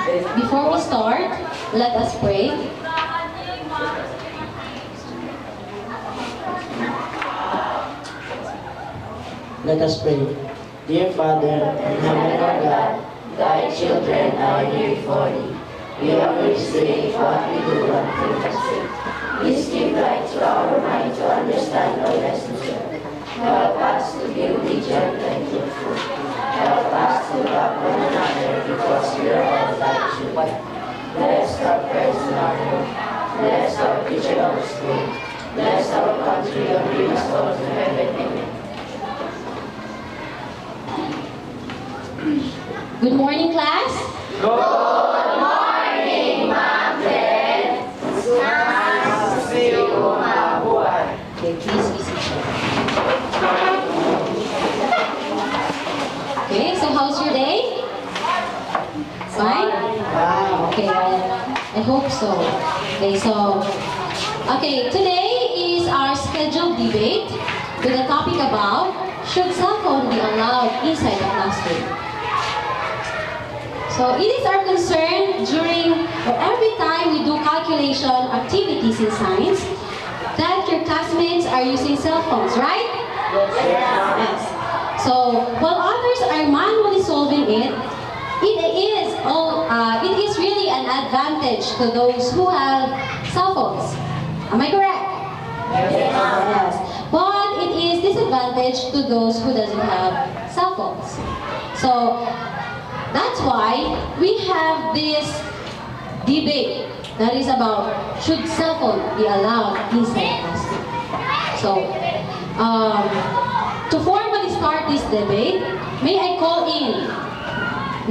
Before we start, let us pray. Let us pray. Dear Father, in heaven or God, thy children are here before thee. We humbly say what we do until we say. Please give light to our mind to understand our lessons learned. Help us to be obedient and truthful. Help us to love one another because we are all thy children. Bless our prayers in our home. Bless our teacher of school. Bless our country and bring us all to heaven. Amen. Good morning, class. Good morning, Ma'am Jen. Okay, please be seated. Okay, so how's your day? Fine? Okay, I hope so. Okay, today is our scheduled debate with a topic about should cell phone be allowed inside the classroom? So it is our concern during or every time we do calculation activities in science that your classmates are using cell phones, right? Yes. So while others are manually solving it, it is really an advantage to those who have cell phones. Am I correct? Yes. But it is disadvantage to those who doesn't have cell phones. So that's why we have this debate that is about should cell phone be allowed inside classroom. So, to formally start this debate, may I call in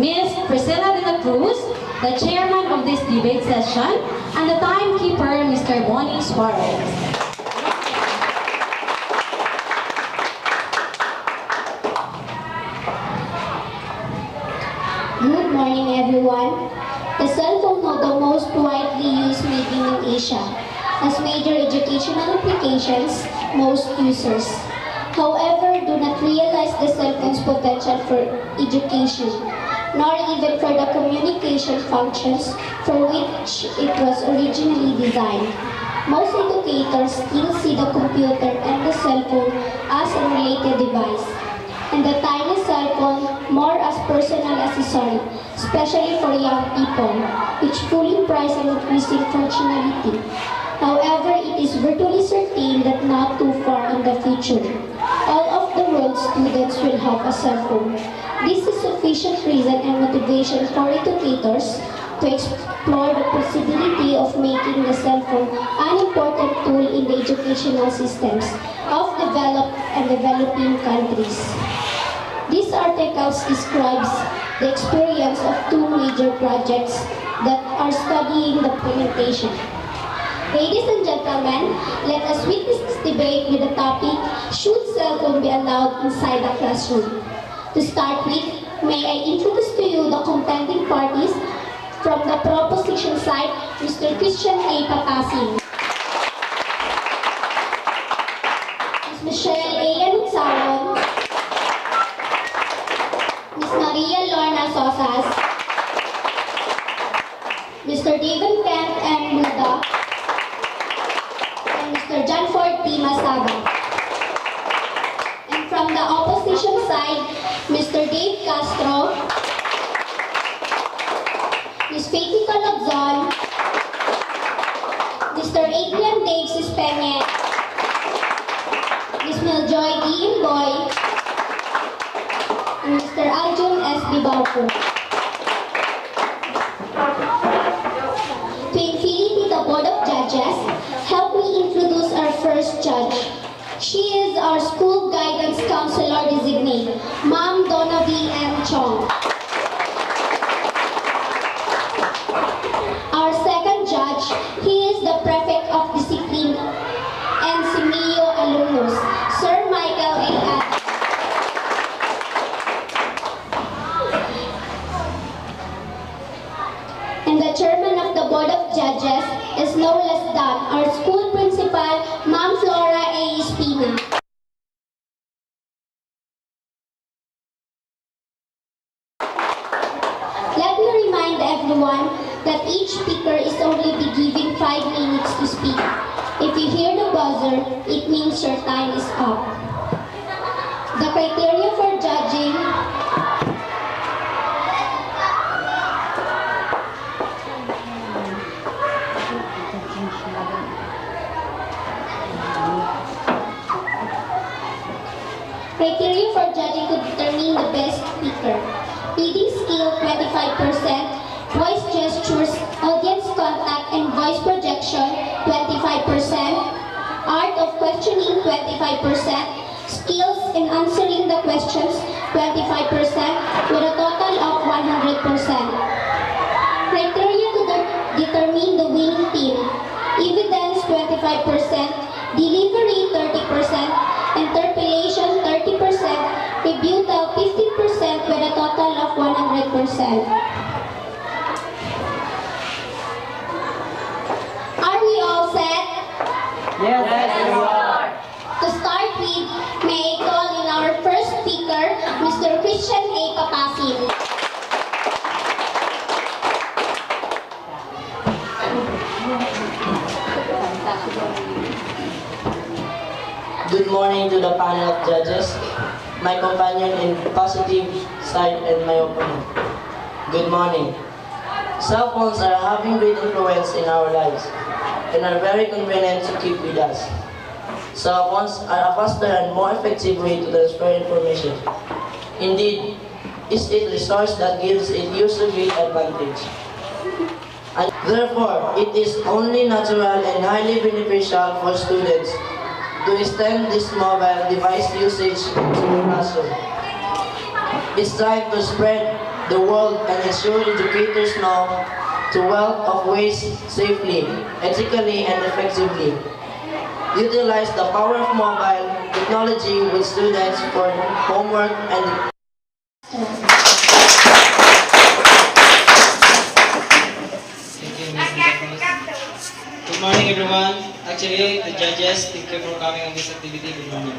Ms. Priscilla de la Cruz, the chairman of this debate session, and the timekeeper, Mr. Bonnie Suarez. Good morning, everyone. The cell phone is the most widely used medium in Asia, has major educational applications, most users. However, do not realize the cell phone's potential for education, nor even for the communication functions for which it was originally designed. Most educators still see the computer and the cell phone as a related device, and the tiny cell phone more as personal accessory, especially for young people, which fully price and increasing functionality. However, it is virtually certain that not too far in the future, all of the world's students will have a cell phone. This is sufficient reason and motivation for educators to explore the possibility of making the cell phone an important tool in the educational systems of developed and developing countries. This article describes the experience of two major projects that are studying the implementation. Ladies and gentlemen, let us witness this debate with the topic, should cell phone be allowed inside the classroom? To start with, may I introduce to you the contending parties. From the proposition side, Mr. Christian A. Papasin, Ms. Michelle A. Anutsawan, Ms. Maria Lorna Sosas, Mr. David Kent M. Buda, and Mr. John Ford T. Masaba. And from the opposition side, Mr. Dave Castro, Ms. Faithy Calabzon, Mr. Adrian Dave Sispeñe, Ms. Miljoy D. Imboy, and Mr. Aljun S. Dibauco. To infinity the Board of Judges, help me introduce our first judge. She is our School Guidance Counselor Designate, Ma'am Donavi M. Chong. Our second judge, he is the Prefect of Discipline and Simeo alumnus, Sir Michael A. Adams. And the Chairman of the Board of Judges is no less than our School Principal, Ma'am Flora A. Espina. criteria for judging to determine the best speaker. Reading skill 25%, voice gestures, audience contact, and voice projection 25%, art of questioning 25%, skills in answering the questions 25%, with a total of 100%. Criteria to determine the winning team. Evidence 25%, delivery 30%, interpellation 30%, rebuttal 15% with a total of 100%. Are we all set? Yes, we are. To start with, may I call in our first speaker, Mr. Christian A. Papasin. Good morning to the panel of judges, my companion in positive side and my opponent. Good morning. Cell phones are having great influence in our lives and are very convenient to keep with us. Cell phones are a faster and more effective way to transfer information. Indeed, it's a resource that gives it user great advantage. And therefore, it is only natural and highly beneficial for students to extend this mobile device usage to the classroom. It's time to spread the word and ensure educators know to wealth of ways safely, ethically, and effectively. Utilize the power of mobile technology with students for homework and Good morning, everyone. Actually, the judges, thank you for coming on this activity. Good morning.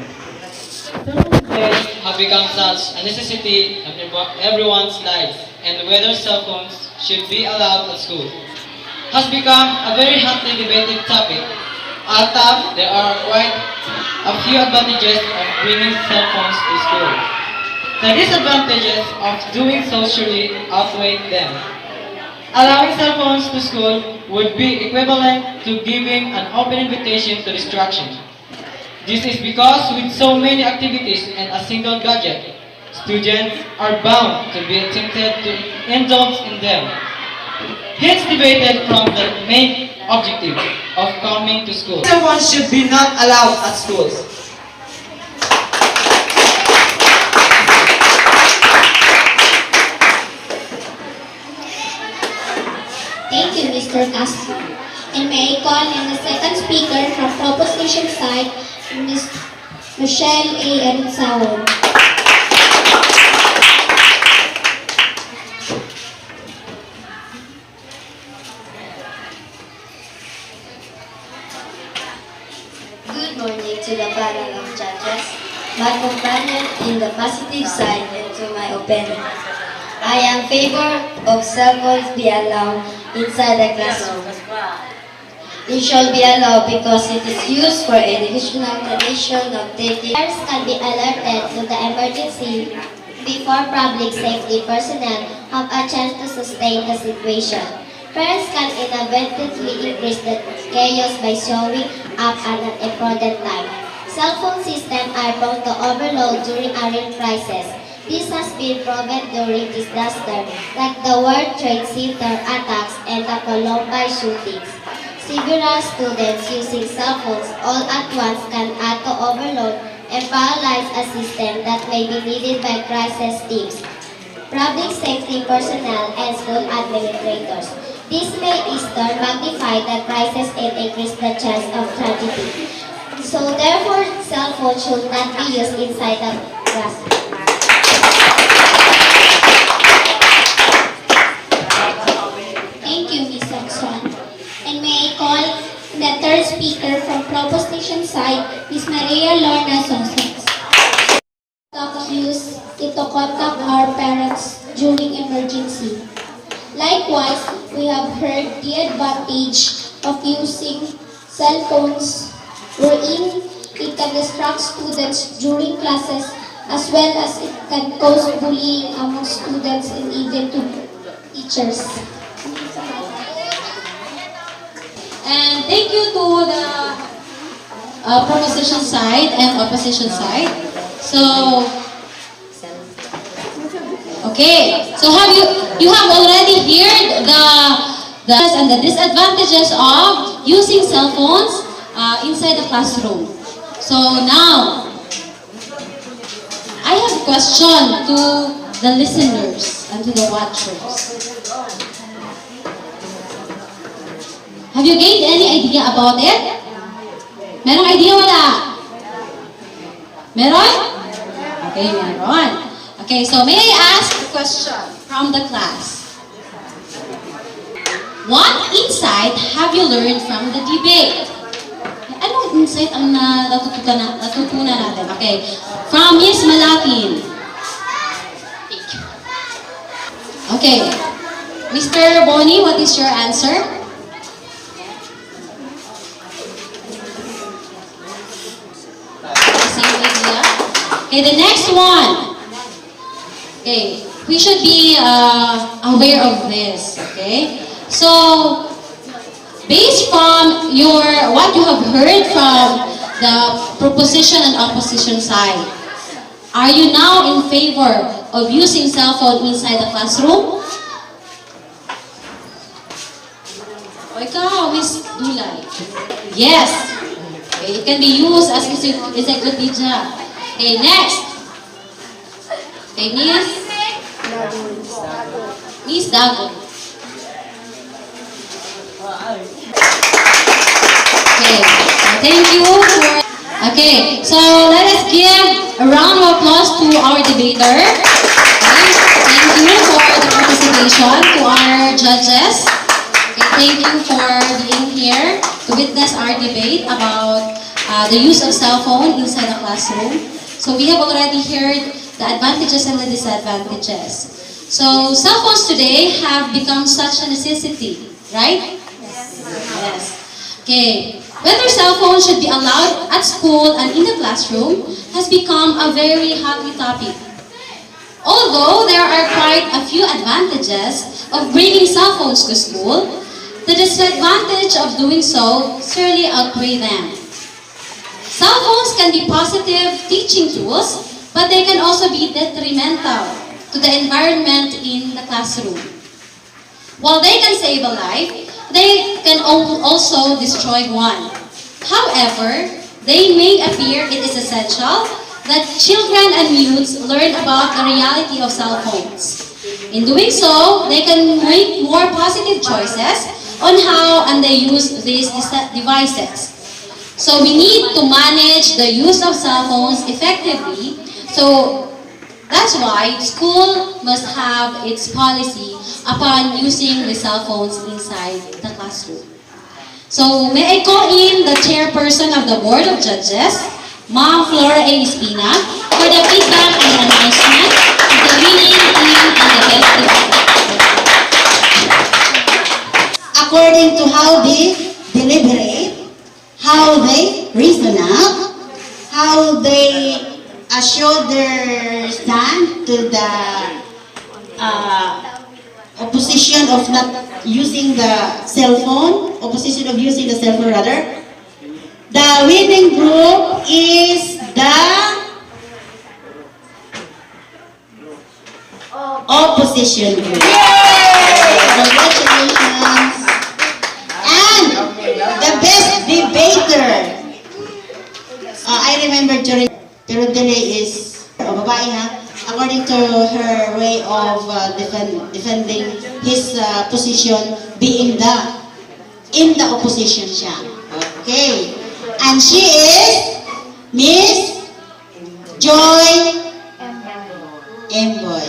Have become such a necessity of everyone's lives, and whether cell phones should be allowed at school has become a very hotly debated topic. Although there are quite a few advantages of bringing cell phones to school, the disadvantages of doing so surely outweigh them. Allowing cell phones to school would be equivalent to giving an open invitation to distraction. This is because with so many activities and a single gadget, students are bound to be tempted to indulge in them. Hence debated from the main objective of coming to school. Cell phones should be not allowed at schools. Thank you, Mr. Castro. And may I call in the second speaker from proposition side, Ms. Michelle A. Arizao. Good morning to the panel of judges, my companion in the positive side, and to my opponent. I am in favor of cell phones be allowed inside the classroom. It shall be allowed because it is used for educational tradition of taking. Parents can be alerted to the emergency before public safety personnel have a chance to sustain the situation. Parents can inadvertently increase the chaos by showing up at an important time. Cell phone systems are prone to overload during a real crisis. This has been proven during disasters like the World Trade Center attacks and the Columbine shootings. Several students using cell phones all at once can add to overload and paralyze a system that may be needed by crisis teams, public safety personnel, and school administrators. This may in turn magnify the crisis and increase the chance of tragedy. So therefore, cell phones should not be used inside the classroom. Thank you, Ms. Saxon. And may I call the third speaker from proposition side, Ms. Maria Lorna Sosas. Use it to contact our parents during emergency. Likewise, we have heard the advantage of using cell phones wherein it can distract students during classes as well as it can cause bullying among students and even to teachers. And thank you to the proposition side and opposition side. So, okay. So you have already heard the and the disadvantages of using cell phones inside the classroom. So now, I have a question to the listeners and to the watchers. Have you gained any idea about it? Merong idea wala? Meron? Okay, meron. Okay, so may I ask a question from the class? What insight have you learned from the debate? Anong insight ang natutunan natin? Okay, from Miss Malakin. Okay, Mr. Bonnie, what is your answer? Same idea. Okay, the next one. Okay, we should be aware of this. Okay, so based from what you have heard from the proposition and opposition side, are you now in favor of using cell phone inside the classroom? O ikaw, Miss Dulay. Yes. Okay, it can be used as encyclopedia. Okay, next. Okay, Miss Dagon. Okay, so thank you for... Okay, so let us give a round of applause to our debater. Okay, thank you for the participation, to our judges. Okay, thank you for being here to witness our debate about the use of cell phone inside the classroom. So we have already heard the advantages and the disadvantages. So cell phones today have become such a necessity, right? Yes. Okay. Whether cell phones should be allowed at school and in the classroom has become a very hotly topic. Although there are quite a few advantages of bringing cell phones to school, the disadvantage of doing so surely outweigh them. Cell phones can be positive teaching tools, but they can also be detrimental to the environment in the classroom. While they can save a life, they can also destroy one. However, they may appear it is essential that children and youths learn about the reality of cell phones. In doing so, they can make more positive choices on how and they use these devices. So we need to manage the use of cell phones effectively. So that's why school must have its policy upon using the cell phones inside the classroom. So may I call in the chairperson of the Board of Judges, Ma'am Flora A. Espina, for the feedback and announcement of the winning team and the best debate. According to how they deliberate, how they reason up, how they show their stand to the opposition of not using the cell phone, opposition of using the cell phone rather. The winning group is the opposition group. Congratulations. And the best debater. I remember pero Dele is babae ha. According to her way of defending his position, being in the opposition siya. Okay. And she is Miss Joy Emboy.